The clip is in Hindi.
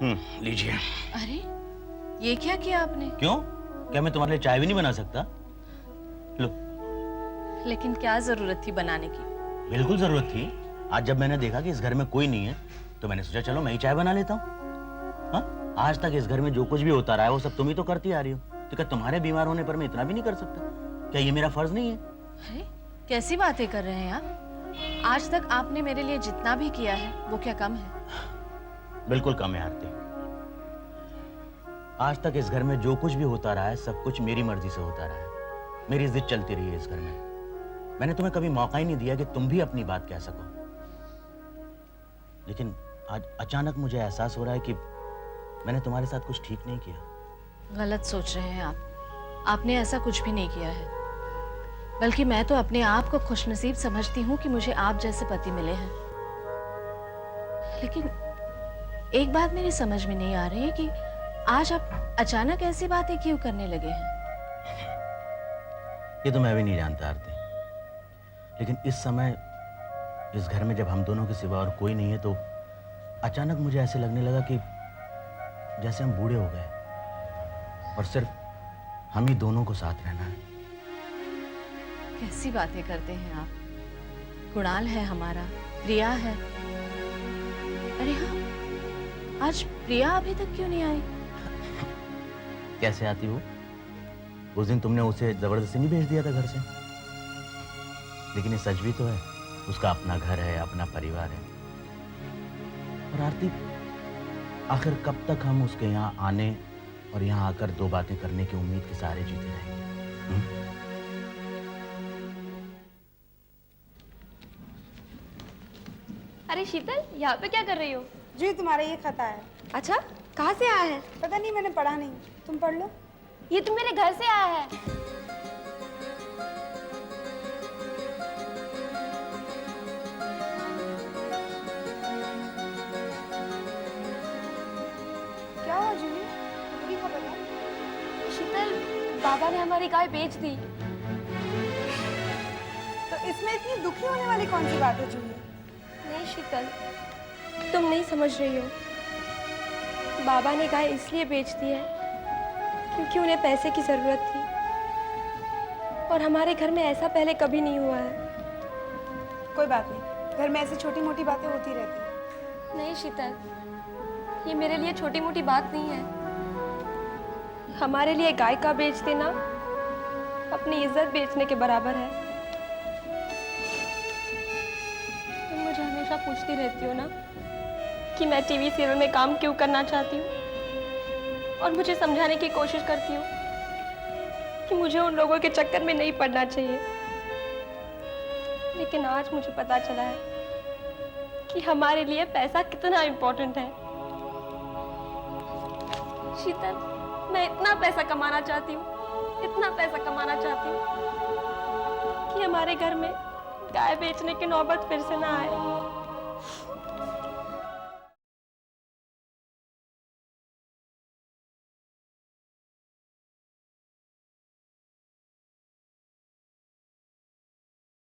लीजिए। अरे ये क्या किया आपने? क्यों? क्या मैं तुम्हारे लिए चाय भी नहीं बना सकता? लो। लेकिन क्या जरूरत थी बनाने की? बिल्कुल जरूरत थी। आज जब मैंने देखा कि इस घर में कोई नहीं है तो मैंने सोचा चलो मैं ही चाय बना लेता हूँ। हाँ? आज तक इस घर में जो कुछ भी होता रहा है वो सब तुम ही तो करती आ रही हो, तो क्या तुम्हारे बीमार होने पर मैं इतना भी नहीं कर सकता? क्या ये मेरा फर्ज नहीं है? अरे कैसी बातें कर रहे हैं आप? आज तक आपने मेरे लिए जितना भी किया है वो क्या कम है? बिल्कुल कम है आरती। आज तक इस घर में जो कुछ भी होता रहा है सब कुछ मेरी मर्जी से होता रहा है। मेरी जिद चलती रही है इस घर में। मैंने तुम्हें कभी मौका ही नहीं दिया कि तुम भी अपनी बात कह सको। लेकिन आज अचानक मुझे एहसास हो रहा है कि मैंने तुम्हारे साथ कुछ ठीक नहीं किया। गलत सोच रहे हैं आप। आपने ऐसा कुछ भी नहीं किया है, बल्कि मैं तो अपने आप को खुशनसीब समझती हूँ कि मुझे आप जैसे पति मिले हैं। लेकिन एक बात मेरी समझ में नहीं आ रही है कि आज आप अचानक ऐसी बातें क्यों करने लगे हैं? ये तो मैं भी नहीं जानता आरती, लेकिन इस समय इस घर में जब हम दोनों के सिवा और कोई नहीं है तो अचानक मुझे ऐसे लगने लगा कि जैसे हम बूढ़े हो गए और सिर्फ हम ही दोनों को साथ रहना है। कैसी बातें करते हैं आप? कुणाल है हमारा, प्रिया है। अरे हाँ, आज प्रिया अभी तक क्यों नहीं आई? कैसे आती वो? उस दिन तुमने उसे जबरदस्ती नहीं भेज दिया था घर से। लेकिन ये सच भी तो है, उसका अपना घर है, अपना परिवार है। और आरती, आखिर कब तक हम उसके यहाँ आने और यहाँ आकर दो बातें करने की उम्मीद के सहारे जीते रहेंगे? अरे शीतल, यहाँ पे क्या कर रही हो? जी तुम्हारा ये खत आया। अच्छा, कहाँ से आया है? पता नहीं, मैंने पढ़ा नहीं, तुम पढ़ लो। ये तो मेरे घर से आया है। क्या हुआ जूही? पूरी खबर है? शीतल, बाबा ने हमारी गाय बेच दी। तो इसमें इतनी दुखी होने वाली कौन सी बात है जूही? नहीं शीतल, तुम नहीं समझ रही हो। बाबा ने गाय इसलिए बेच दी है क्योंकि उन्हें पैसे की जरूरत थी, और हमारे घर में ऐसा पहले कभी नहीं हुआ है। कोई बात नहीं, घर में ऐसी छोटी मोटी बातें होती रहती। नहीं शीतल, ये मेरे लिए छोटी मोटी बात नहीं है। हमारे लिए गाय का बेच देना अपनी इज्जत बेचने के बराबर है। तुम मुझे हमेशा पूछती रहती हो ना कि मैं टीवी सीरियल में काम क्यों करना चाहती हूँ, और मुझे समझाने की कोशिश करती हूँ कि मुझे उन लोगों के चक्कर में नहीं पड़ना चाहिए। लेकिन आज मुझे पता चला है कि हमारे लिए पैसा कितना इम्पोर्टेंट है। शीतल, मैं इतना पैसा कमाना चाहती हूँ, इतना पैसा कमाना चाहती हूँ कि हमारे घर में गाय बेचने की नौबत फिर से ना आए।